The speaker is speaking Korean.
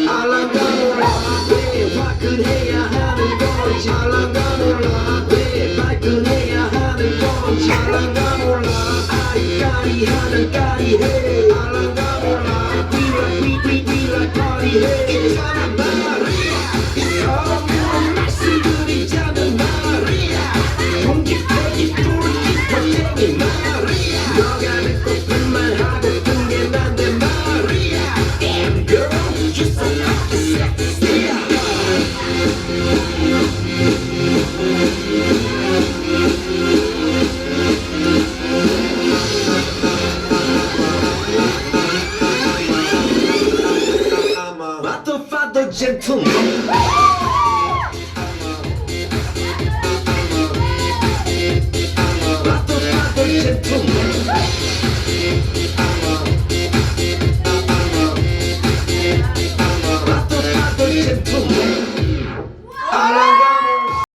알랑가 몰라 왜 화끈해야 하는 건지 알랑가 몰라 왜 발끈해야 하는 건지 알랑가 몰라 아이 까리하는 까리해 알랑가 몰라 We like party해 괜찮아 말이야 없는 말씀드리자면 말이야 동기패기 똘끼 멋쟁이 말이야 너가 듣고픈 말 하고픈 게 난데 말이야 Damn girl you're so sexy I'm a motherfucker gentleman